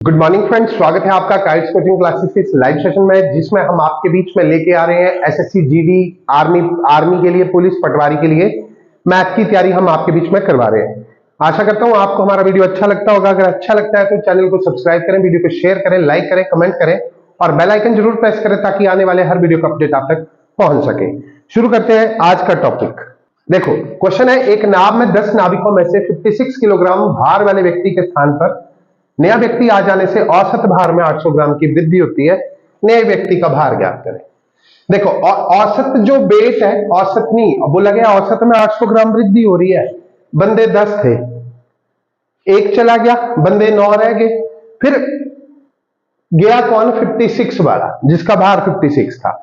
Good morning friends, स्वागत है आपका काइट्स कोचिंग क्लासेस के इस लाइव सेशन में, जिसमें हम आपके बीच में लेके आ रहे हैं एसएससी, जीडी, आर्मी के लिए, पुलिस, पटवारी के लिए मैथ की तैयारी हम आपके बीच में करवा रहे हैं। आशा करता हूं आपको हमारा वीडियो अच्छा लगता होगा। अगर अच्छा लगता है तो चैनल को सब्सक्राइब करें, वीडियो को शेयर करें, लाइक करें, कमेंट करें और बेल आइकन जरूर प्रेस करें ताकि आने वाले हर वीडियो का अपडेट आप तक पहुंच सके। शुरू करते हैं आज का टॉपिक। देखो, क्वेश्चन है, एक नाव में 10 नाविकों में से 56 किलोग्राम भार वाले व्यक्ति के स्थान पर नया व्यक्ति आ जाने से औसत भार में 800 ग्राम की वृद्धि होती है। नए व्यक्ति का भार ज्ञात करें। देखो, औसत जो वेट है, औसत नहीं बोला गया, औसत में 800 ग्राम वृद्धि हो रही है। बंदे 10 थे, एक चला गया, बंदे 9 रह गए। फिर गया कौन? 56 वाला, जिसका भार 56 था।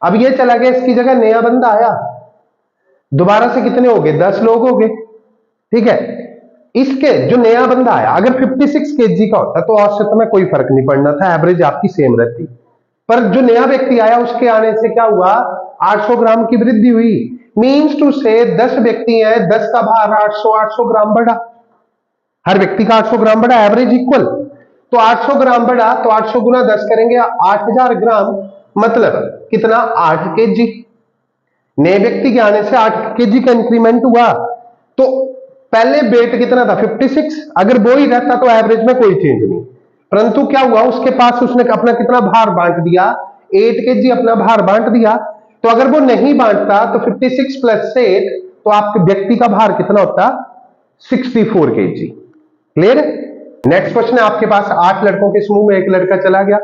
अब ये चला गया, इसकी जगह नया बंदा आया। दोबारा से कितने हो गए? 10 लोग हो गए। ठीक है, इसके जो नया बंदा आया, अगर 56 केजी का होता तो औसत में कोई फर्क नहीं पड़ना था, एवरेज आपकी सेम रहती। पर जो नया व्यक्ति आया, उसके आने से क्या हुआ? 800 ग्राम की वृद्धि हुई। मींस टू से 10 व्यक्ति हैं, 10 का भार 800 ग्राम बढ़ा। हर व्यक्ति का 800 ग्राम बढ़ा, एवरेज इक्वल। तो 800 ग्राम बढ़ा तो 800 गुना 10 करेंगे 8000 ग्राम, मतलब कितना? 8 केजी। नए व्यक्ति के आने से 8 केजी का इंक्रीमेंट हुआ। तो पहले वेट कितना था? 56। अगर वो ही रहता तो एवरेज में कोई चेंज नहीं। परंतु क्या हुआ, उसके पास उसने अपना कितना भार बांट दिया? 8 केजी अपना भार बांट दिया। तो अगर वो नहीं बांटता तो 56 प्लस 8, तो आपके व्यक्ति का भार कितना होता? 64 केजी। क्लियर? नेक्स्ट क्वेश्चन है आपके पास, 8 लड़कों के समूह में एक लड़का चला गया,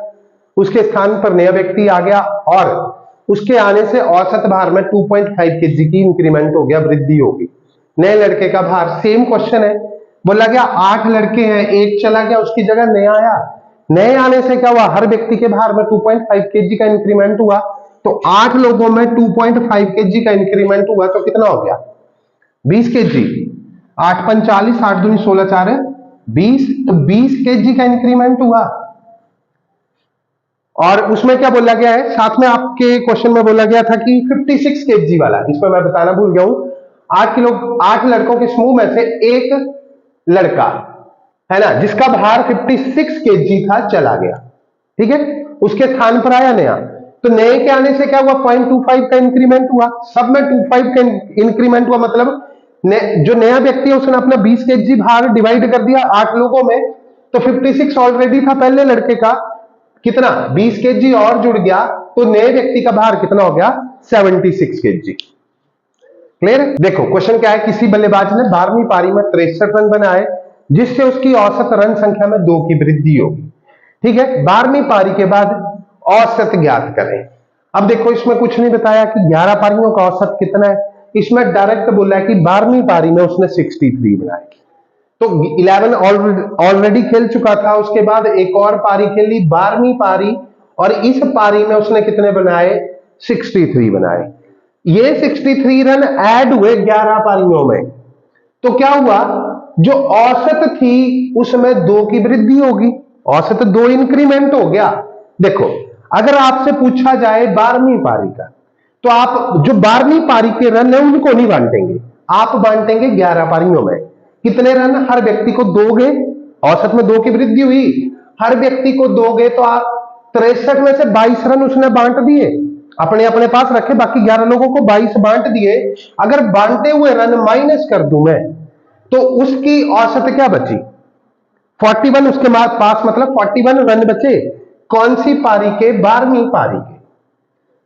उसके स्थान पर नया व्यक्ति आ गया और उसके आने से औसत भार में 2.5 केजी की इंक्रीमेंट हो गया, वृद्धि होगी। नए लड़के का भार, सेम क्वेश्चन है। बोला गया 8 लड़के हैं, एक चला गया, उसकी जगह नया आया। नए आने से क्या हुआ? हर व्यक्ति के भार में 2.5 केजी का इंक्रीमेंट हुआ। तो 8 लोगों में 2.5 केजी का इंक्रीमेंट हुआ तो कितना हो गया? 20 केजी। 8 5 40, 8 दूनी 16, 4 है 20। तो 20 केजी का इंक्रीमेंट हुआ। और उसमें क्या बोला गया है? साथ में आपके क्वेश्चन में बोला गया था कि 56 केजी वाला, इसमें मैं बताना भूल गया हूं। 8 लड़कों के समूह में से एक लड़का है ना, जिसका भार 56 केजी था, चला गया। ठीक है, उसके स्थान पर आया नया। तो नए के आने से क्या हुआ? 0.25 का इंक्रीमेंट हुआ। सब में 25 का इंक्रीमेंट हुआ, मतलब जो नया व्यक्ति है उसने अपना 20 केजी भार डिवाइड कर दिया 8 लोगों में। तो 56 ऑलरेडी था पहले लड़के का, कितना? 20 केजी और जुड़ गया, तो नए व्यक्ति का भार कितना हो गया? 76 केजी। क्लियर? देखो, क्वेश्चन क्या है, किसी बल्लेबाज ने 12वीं पारी में 63 रन बनाए, जिससे उसकी औसत रन संख्या में 2 की वृद्धि होगी। ठीक है, 12वीं पारी के बाद औसत ज्ञात करें। अब देखो, इसमें कुछ नहीं बताया कि 11 पारियों का औसत कितना है। इसमें डायरेक्ट बोला है कि 12वीं पारी में उसने 63 बनाए। तो 11 ऑलरेडी खेल चुका था, उसके बाद एक और पारी खेली, 12वीं पारी, और इस पारी में उसने कितने बनाए? 63 बनाए। ये 63 रन ऐड हुए 11 पारियों में। तो क्या हुआ? जो औसत थी उसमें 2 की वृद्धि होगी, औसत 2 इंक्रीमेंट हो गया। देखो, अगर आपसे पूछा जाए 12वीं पारी का, तो आप जो 12वीं पारी के रन है उनको नहीं बांटेंगे, आप बांटेंगे 11 पारियों में। कितने रन हर व्यक्ति को दोगे? औसत में 2 की वृद्धि हुई, हर व्यक्ति को दोगे तो आप 63 में से 22 रन उसने बांट दिए, अपने अपने पास रखे, बाकी 11 लोगों को 22 बांट दिए। अगर बांटे हुए रन माइनस कर दूं मैं, तो उसकी औसत क्या बची? 41 उसके पास, मतलब 41 रन बचे। कौन सी पारी के? 12वीं पारी के।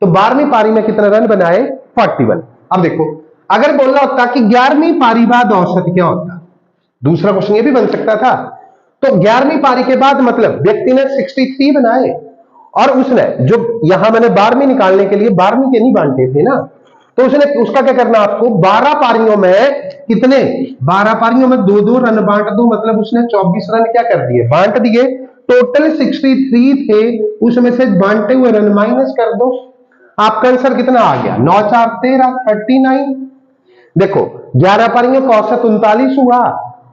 तो 12वीं पारी में कितने रन बनाए? 41। अब देखो, अगर बोलना होता कि 11वीं पारी बाद औसत क्या होता, दूसरा क्वेश्चन ये भी बन सकता था। तो 11वीं पारी के बाद मतलब व्यक्ति ने 63 बनाए, और उसने जो यहां मैंने 12वीं निकालने के लिए 12वीं के नहीं बांटे थे ना, तो उसने उसका क्या करना आपको? 12 पारियों में कितने? 12 पारियों में 2-2 रन बांट दो, मतलब उसने 24 रन क्या कर दिए? बांट दिए। टोटल 63 थे, उसमें से बांटे हुए रन माइनस कर दो, आपका आंसर कितना आ गया? 9 4 13, 39। देखो, 11 पारियों का औसत 39 हुआ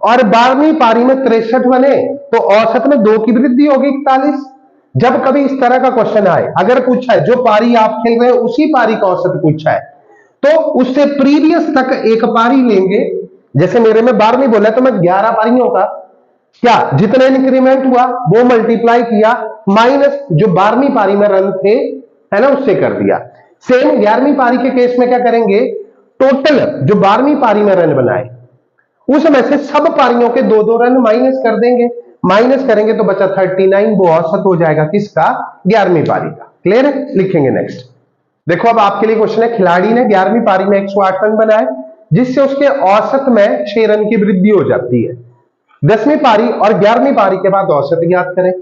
और 12वीं पारी में 63 बने, तो औसत में 2 की वृद्धि होगी, 41। जब कभी इस तरह का क्वेश्चन आए, अगर पूछा है जो पारी आप खेल रहे हैं उसी पारी का औसत पूछा है, तो उससे प्रीवियस तक एक पारी लेंगे। जैसे मेरे में 12वीं बोला तो मैं 11 पारियों का क्या जितने इंक्रीमेंट हुआ वो मल्टीप्लाई किया माइनस जो 12वीं पारी में रन थे, है ना, उससे कर दिया। सेम 11वीं पारी के केस में क्या करेंगे, टोटल जो 12वीं पारी में रन बनाए उसमें से सब पारियों के 2-2 रन माइनस कर देंगे, माइनस करेंगे तो बचा 39, वो औसत हो जाएगा किसका, 11वीं पारी का। क्लियर है, लिखेंगे नेक्स्ट। देखो अब आपके लिए क्वेश्चन है, खिलाड़ी ने 11वीं पारी में 108 रन बनाए जिससे उसके औसत में 6 रन की वृद्धि हो जाती है। 10वीं पारी और 11वीं पारी के बाद औसत ज्ञात करें।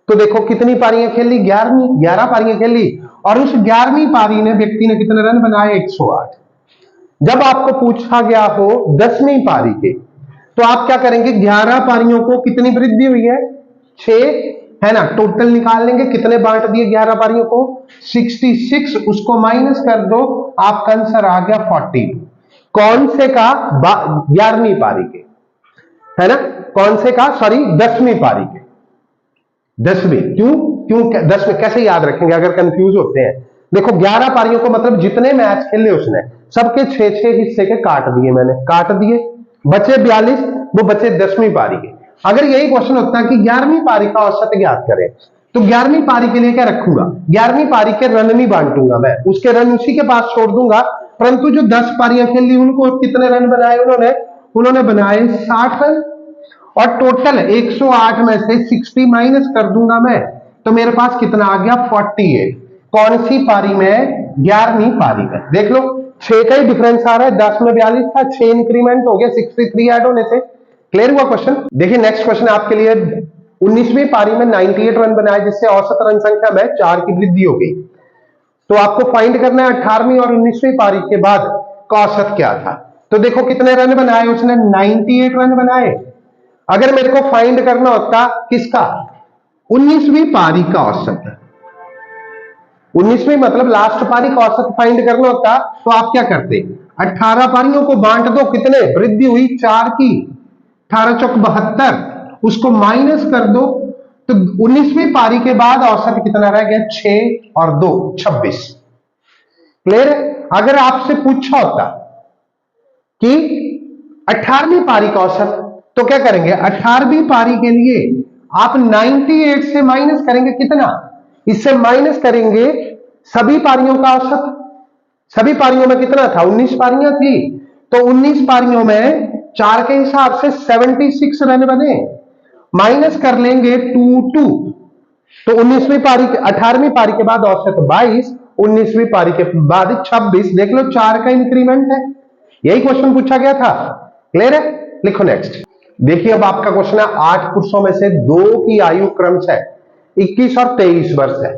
तो देखो कितनी पारियां खेली, 11 पारियां खेली और उस 11वीं पारी ने व्यक्ति ने कितने रन बनाए, 108। जब आपको पूछा गया हो 10वीं पारी के, तो आप क्या करेंगे, 11 पारियों को कितनी वृद्धि हुई है, 6, है ना, टोटल निकाल लेंगे, कितने बांट दिए 11 पारियों को, 66, उसको माइनस कर दो, आपका आंसर आ गया 40। कौन से का, 11वीं पारी के, है ना, कौन से का, सॉरी 10वीं पारी के, 10वीं, क्यों क्यों 10वीं कैसे याद रखेंगे अगर कंफ्यूज होते हैं। देखो 11 पारियों को मतलब जितने मैच खेले उसने सबके 6-6 हिस्से के काट दिए, मैंने काट दिए, बचे 42, वो बचे 10वीं पारी के। अगर यही क्वेश्चन होता है कि 11वीं पारी का औसत ज्ञात करें, तो 11वीं पारी के लिए क्या रखूंगा, 11वीं पारी के रन नहीं बांटूंगा मैं, उसके रन उसी के पास छोड़ दूंगा, परंतु जो 10 पारियां खेली उनको कितने रन बनाए उन्होंने बनाए 60 रन, और टोटल 108 में से 60 माइनस कर दूंगा मैं, तो मेरे पास कितना आ गया, 48। कौन सी पारी में, 11वीं पारी में। देख लो 6 का ही डिफरेंस आ रहा है, 10 में 42 था, 6 इंक्रीमेंट हो गया 63 ऐड होने से। क्लियर हुआ क्वेश्चन। देखिए नेक्स्ट क्वेश्चन आपके लिए, 19वीं पारी में 98 रन बनाए जिससे औसत रन संख्या में 4 की वृद्धि हो गई। तो आपको फाइंड करना है 18वीं और 19वीं पारी के बाद का औसत क्या था। तो देखो कितने रन बनाए उसने, 98 रन बनाए। अगर मेरे को फाइंड करना होता किसका, 19वीं पारी का औसत, 19वीं मतलब लास्ट पारी का औसत फाइंड करना होता, तो आप क्या करते, 18 पारियों को बांट दो, कितने वृद्धि हुई 4 की, 18 चौक 72, उसको माइनस कर दो, तो 19वीं पारी के बाद औसत कितना रह गया, 6 और 2 26। क्लियर है। अगर आपसे पूछा होता कि 18वीं पारी का औसत, तो क्या करेंगे, 18वीं पारी के लिए आप 98 से माइनस करेंगे कितना, इससे माइनस करेंगे सभी पारियों का औसत। सभी पारियों में कितना था, 19 पारियां थी, तो 19 पारियों में 4 के हिसाब से 76 रन बने, माइनस कर लेंगे 2 तो 19वीं पारी, 18वीं पारी के बाद औसत 22, 19वीं पारी के बाद 26। देख लो 4 का इंक्रीमेंट है, यही क्वेश्चन पूछा गया था। क्लियर है, लिखो नेक्स्ट। देखिए अब आपका क्वेश्चन है, 8 पुरुषों में से 2 की आयु क्रमशः 21 और 23 वर्ष है।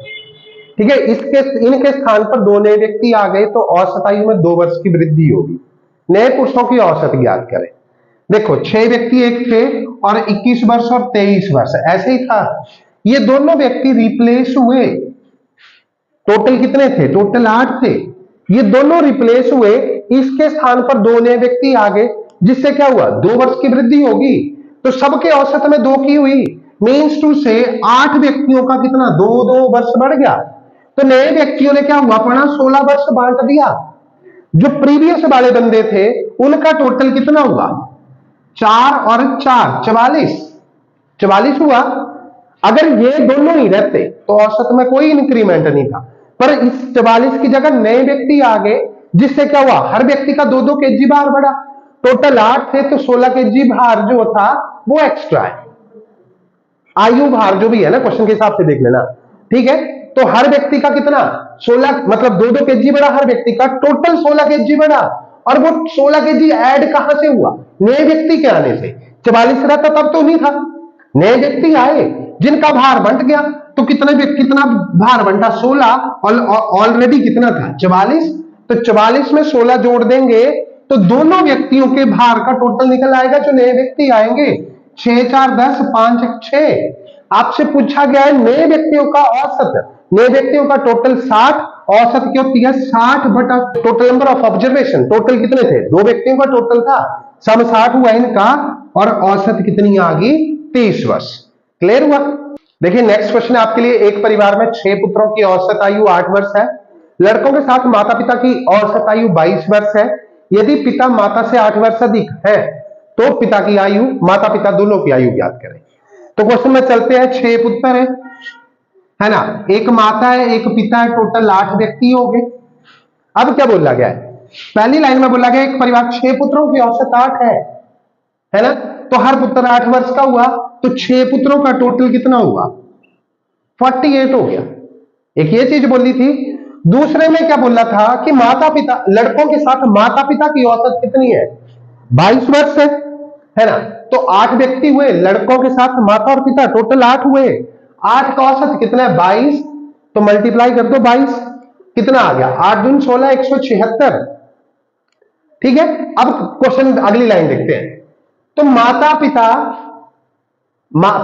ठीक है, इनके स्थान पर 2 नए व्यक्ति आ गए तो औसत आयु में 2 वर्ष की वृद्धि होगी। नए पुरुषों की औसत ज्ञात करें। देखो 6 व्यक्ति एक थे और 21 वर्ष और 23 वर्ष, ऐसे ही था। ये दोनों व्यक्ति रिप्लेस हुए, टोटल कितने थे, टोटल 8 थे, ये दोनों रिप्लेस हुए, इसके स्थान पर 2 नए व्यक्ति आ गए जिससे क्या हुआ, 2 वर्ष की वृद्धि होगी। तो सबके औसत में 2 की हुई, मीन्स टू से 8 व्यक्तियों का कितना, 2-2 वर्ष बढ़ गया। तो नए व्यक्तियों ने क्या हुआ, अपना 16 वर्ष बांट दिया। जो प्रीवियस वाले बंदे थे उनका टोटल कितना हुआ, 4 और 4 44 हुआ। अगर ये दोनों ही रहते तो औसत में कोई इंक्रीमेंट नहीं था, पर इस 44 की जगह नए व्यक्ति आ गए जिससे क्या हुआ, हर व्यक्ति का 2-2 केजी भार बढ़ा। टोटल 8 थे तो 16 केजी भार जो था वो एक्स्ट्रा है। आयु भार जो भी है ना, क्वेश्चन के हिसाब से देख लेना, ठीक है। तो हर व्यक्ति का कितना, 16, मतलब 2-2 केजी बढ़ा हर व्यक्ति का, टोटल 16 केजी बढ़ा। और वो 16 केजी ऐड कहां से हुआ, नए व्यक्ति के आने से। 44 रहता तब तो नहीं था, नए व्यक्ति आए जिनका भार बढ़ गया। तो कितना भार बढ़ा, 16, और ऑलरेडी कितना था, 44। तो 44 में 16 जोड़ देंगे तो दोनों व्यक्तियों के भार का टोटल निकल आएगा जो नए व्यक्ति आएंगे। 6 4 10, 5 1 6। आपसे पूछा गया है नए व्यक्तियों का औसत, नए व्यक्तियों का टोटल 60, औसत क्या होती है 60 बटा total number of observation. Total कितने थे, 2 व्यक्तियों का टोटल था, सम 60 हुआ इनका, और औसत कितनी आ गई, 23 वर्ष। क्लियर हुआ। देखिए नेक्स्ट क्वेश्चन आपके लिए, एक परिवार में 6 पुत्रों की औसत आयु 8 वर्ष है। लड़कों के साथ माता पिता की औसत आयु 22 वर्ष है। यदि पिता माता से 8 वर्ष अधिक है तो पिता की आयु, माता पिता दोनों की आयु ज्ञात करें। तो क्वेश्चन में चलते हैं, 6 पुत्र है ना, एक माता है एक पिता है, टोटल 8 व्यक्ति हो गए। अब क्या बोला गया है, पहली लाइन में बोला गया एक परिवार 6 पुत्रों की औसत 8 है ना, तो हर पुत्र 8 वर्ष का हुआ, तो 6 पुत्रों का टोटल कितना हुआ, 48 हो गया। एक ये चीज बोली थी। दूसरे में क्या बोला था कि माता पिता, लड़कों के साथ माता पिता की औसत कितनी है, 22 वर्ष है ना, तो 8 व्यक्ति हुए, लड़कों के साथ माता और पिता टोटल 8 हुए, 8 का औसत कितना है 22, तो मल्टीप्लाई कर दो 22, कितना आ गया 8 दूनी 16, 176। ठीक है, अब क्वेश्चन अगली लाइन देखते हैं। तो माता पिता,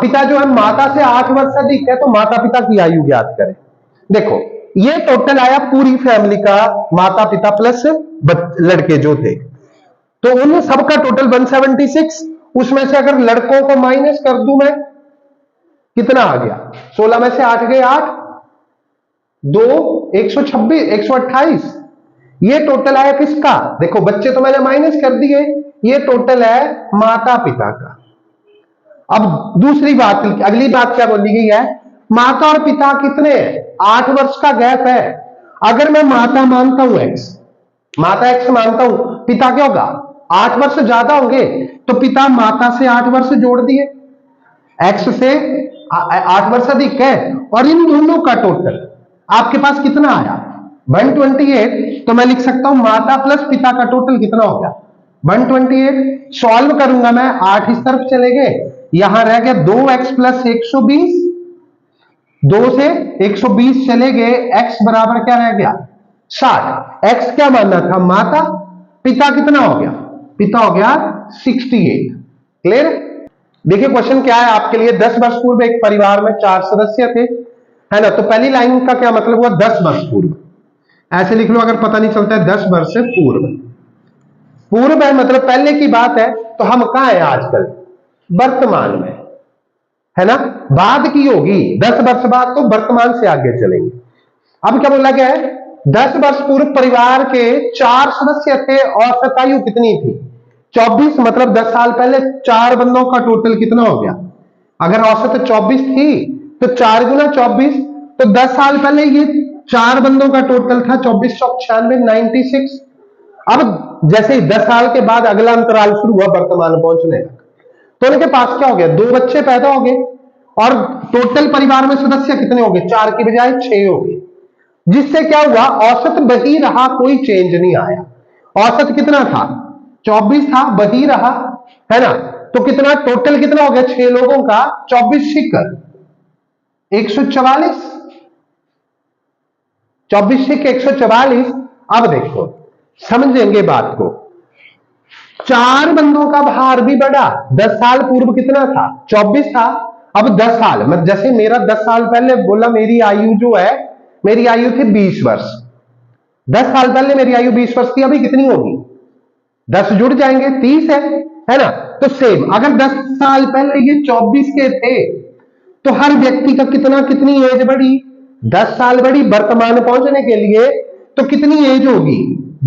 पिता जो है माता से 8 वर्ष अधिक है, तो माता पिता की आयु ज्ञात करें। देखो ये टोटल आया पूरी फैमिली का, माता पिता प्लस लड़के जो थे, तो उन सबका टोटल 176। उसमें से अगर लड़कों को माइनस कर दूं मैं, कितना आ गया, 16 में से 8 गए 8, 2 126, 128। ये टोटल आया किसका, देखो बच्चे तो मैंने माइनस कर दिए, ये टोटल है माता पिता का। अब दूसरी बात, अगली बात क्या बोली गई है, माता और पिता कितने हैं, 8 वर्ष का गैप है। अगर मैं माता मानता हूं x, माता x मानता हूं, पिता क्या होगा 8 वर्ष ज्यादा होंगे, तो पिता माता से 8 वर्ष जोड़ दिए, x से 8 वर्ष अधिक है, और इन दोनों का टोटल आपके पास कितना आया 128। तो मैं लिख सकता हूं माता प्लस पिता का टोटल कितना हो गया 128। सॉल्व करूंगा मैं, 8 इस तरफ चले गए, यहां रह गया 2x प्लस 120, 2 से 120 चले गए, x बराबर क्या रह गया 60। x क्या मानना था माता, पिता कितना हो गया, पिता हो गया 68। क्लियर। देखिए क्वेश्चन क्या है आपके लिए, 10 वर्ष पूर्व एक परिवार में 4 सदस्य थे, है ना, तो पहली लाइन का क्या मतलब हुआ 10 वर्ष पूर्व, ऐसे लिख लो अगर पता नहीं चलता है, 10 वर्ष से पूर्व, पूर्व है मतलब पहले की बात है, तो हम कहां है आजकल, वर्तमान में, है ना, बाद की होगी 10 वर्ष बाद, तो वर्तमान से आगे चलेंगे। अब क्या बोला गया है, 10 वर्ष पूर्व परिवार के 4 सदस्य थे, औसत आयु कितनी थी 24, मतलब 10 साल पहले 4 बंदों का टोटल कितना हो गया, अगर औसत 24 थी तो 4 गुना 24, तो 10 साल पहले ये 4 बंदों का टोटल था 2496, 96। अब जैसे ही 10 साल के बाद अगला अंतराल शुरू हुआ वर्तमान पहुंचने तक, तो उनके पास क्या हो गया, 2 बच्चे पैदा हो गए, और टोटल परिवार में सदस्य कितने हो गए, 4 की बजाय 6 हो गए, जिससे क्या हुआ औसत वही रहा, कोई चेंज नहीं आया। औसत कितना था 24 था, वही रहा, है ना, तो कितना टोटल कितना हो गया 6 लोगों का, 24 शिक 144, 24 शिक 144। अब देखो समझेंगे बात को, 4 बंदों का भार भी बढ़ा, 10 साल पूर्व कितना था 24 था, अब 10 साल, मतलब जैसे मेरा 10 साल पहले बोला मेरी आयु जो है, मेरी आयु थी 20 वर्ष, 10 साल पहले मेरी आयु 20 वर्ष थी, अभी कितनी होगी 10 जुड़ जाएंगे 30 है ना, तो सेम अगर 10 साल पहले ये 24 के थे, तो हर व्यक्ति का कितनी एज बढ़ी 10 साल बढ़ी, वर्तमान पहुंचने के लिए तो कितनी एज होगी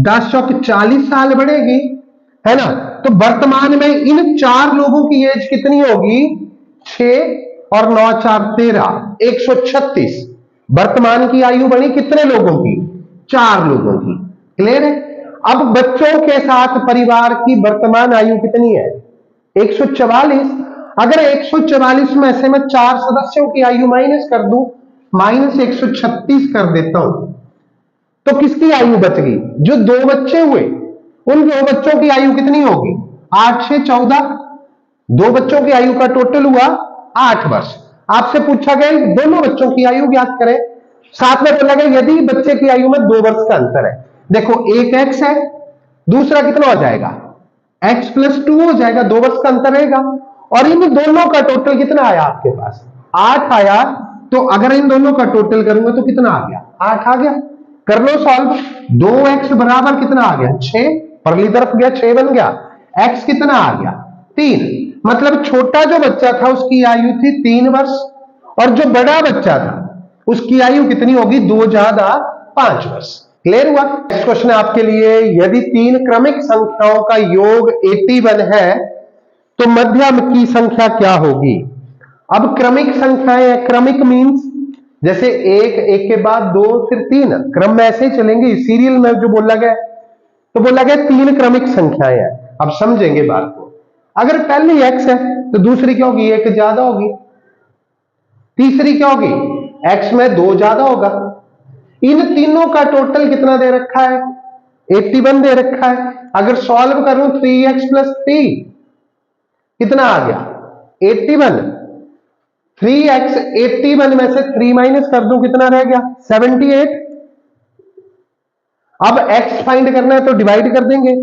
10 चौक 40 साल बढ़ेगी, है ना, तो वर्तमान में इन 4 लोगों की एज कितनी होगी 6 और 9 4 13, 136। वर्तमान की आयु बढ़ी कितने लोगों की 4 लोगों की। क्लियर है। अब बच्चों के साथ परिवार की वर्तमान आयु कितनी है 144। अगर 144 में से मैं 4 सदस्यों की आयु माइनस कर दूं, माइनस 136 कर देता हूं, तो किसकी आयु बच गई, जो 2 बच्चे हुए उन 2 बच्चों की आयु कितनी होगी 8 से 14, 2 बच्चों की आयु का टोटल हुआ 8 वर्ष। आपसे पूछा गया दोनों बच्चों की आयु ज्ञात करें, साथ में बोला गया यदि बच्चे की आयु में 2 वर्ष का अंतर है, देखो एक x है, दूसरा कितना हो जाएगा x प्लस 2 हो जाएगा, 2 वर्ष का अंतर रहेगा, और इन दोनों का टोटल कितना आया आपके पास 8 आया, तो अगर इन दोनों का टोटल करूंगा तो कितना आ गया 8 आ गया। कर लो सॉल्व, 2x बराबर कितना आ गया 6, परली तरफ गया 6 बन गया, x कितना आ गया 3, मतलब छोटा जो बच्चा था उसकी आयु थी 3 वर्ष, और जो बड़ा बच्चा था उसकी आयु कितनी होगी 2 ज्यादा 5 वर्ष। क्लियर हुआ। नेक्स्ट क्वेश्चन है आपके लिए, यदि 3 क्रमिक संख्याओं का योग 81 है तो मध्यम की संख्या क्या होगी। अब क्रमिक संख्याएं हैं, क्रमिक मीन्स जैसे एक के बाद दो फिर तीन, क्रम में ऐसे ही चलेंगे, सीरियल में जो बोला गया, तो बोला गया तीन क्रमिक संख्याएं हैं। अब समझेंगे बात को, अगर पहली x है तो दूसरी क्या होगी, एक ज्यादा होगी, तीसरी क्या होगी, x में दो ज्यादा होगा। इन तीनों का टोटल कितना दे रखा है, 81 दे रखा है। अगर सॉल्व करूं 3x + 3 कितना आ गया 81, 3x 81 में से 3 माइनस कर दूं कितना रह गया 78। अब x फाइंड करना है तो डिवाइड कर देंगे,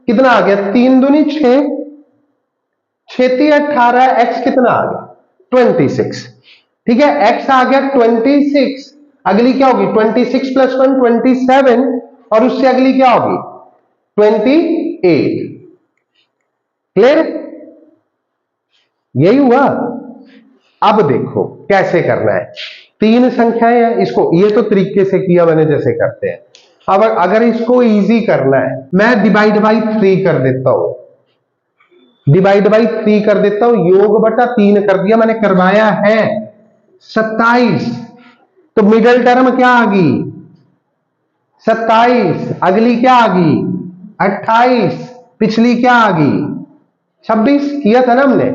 कितना आ गया 3 दूनी 6, 6 18, x कितना आ गया 26। ठीक है, x आ गया 26, अगली क्या होगी 26 + 1 27, और उससे अगली क्या होगी 28। क्लियर, यही हुआ। अब देखो कैसे करना है, तीन संख्याएं हैं, इसको ये तो तरीके से किया मैंने जैसे करते हैं। अब अगर इसको इजी करना है, मैं डिवाइड बाई 3 कर देता हूं, डिवाइड बाई 3 कर देता हूं, योग बटा 3 कर दिया मैंने, करवाया है 27। तो मिडल टर्म क्या आ गई 27, अगली क्या आ गई 28, पिछली क्या आ गई 26। किया था ना हमने,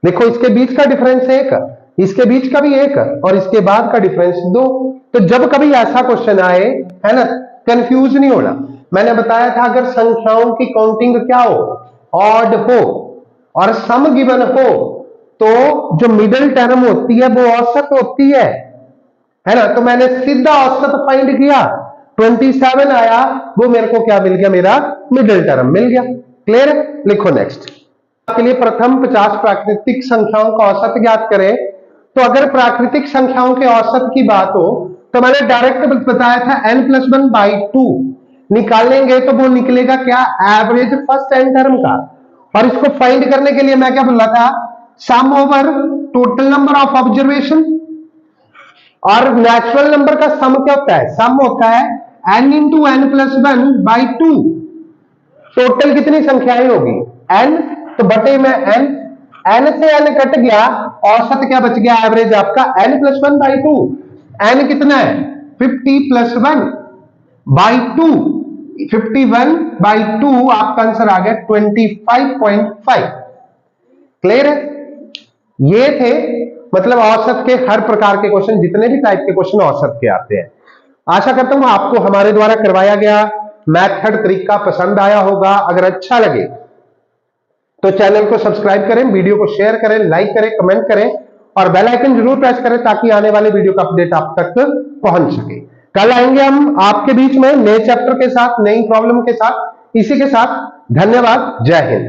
देखो इसके बीच का डिफरेंस 1, इसके बीच का भी 1, और इसके बाद का डिफरेंस 2। तो जब कभी ऐसा क्वेश्चन आए, है ना, कंफ्यूज नहीं होना। मैंने बताया था अगर संख्याओं की काउंटिंग क्या हो, ऑड हो और सम गिवन हो, तो जो मिडिल टर्म होती है वो औसत होती है ना। तो मैंने सीधा औसत फाइंड किया, 27 आया, वो मेरे को क्या मिल गया, मेरा मिडिल टर्म मिल गया। क्लियर है, लिखो नेक्स्ट। के लिए प्रथम 50 प्राकृतिक संख्याओं का औसत ज्ञात करें। तो अगर प्राकृतिक संख्याओं के औसत की बात हो तो मैंने डायरेक्ट बताया था n+1/2 निकालेंगे तो वो निकलेगा क्या, एवरेज फर्स्ट एन टर्म का। और इसको फाइंड करने के लिए मैं क्या बोला था, sum over total number of observation, और नेचुरल नंबर का सम क्या होता है, सम होता है n × n+1/2। टोटल कितनी संख्याएं होगी n, तो बटे में n से n कट गया, औसत क्या बच गया, एवरेज आपका n+1/2। n कितना है 50 + 1/2, 51/2, आपका आंसर आ गया 25.5। क्लियर है, ये थे मतलब औसत के हर प्रकार के क्वेश्चन, जितने भी टाइप के क्वेश्चन औसत के आते हैं। आशा करता हूं आपको हमारे द्वारा करवाया गया मेथड तरीका पसंद आया होगा। अगर अच्छा लगे तो चैनल को सब्सक्राइब करें, वीडियो को शेयर करें, लाइक करें, कमेंट करें और बेल आइकन जरूर प्रेस करें ताकि आने वाले वीडियो का अपडेट आप तक पहुंच सके। कल आएंगे हम आपके बीच में नए चैप्टर के साथ, नई प्रॉब्लम के साथ। इसी के साथ धन्यवाद, जय हिंद।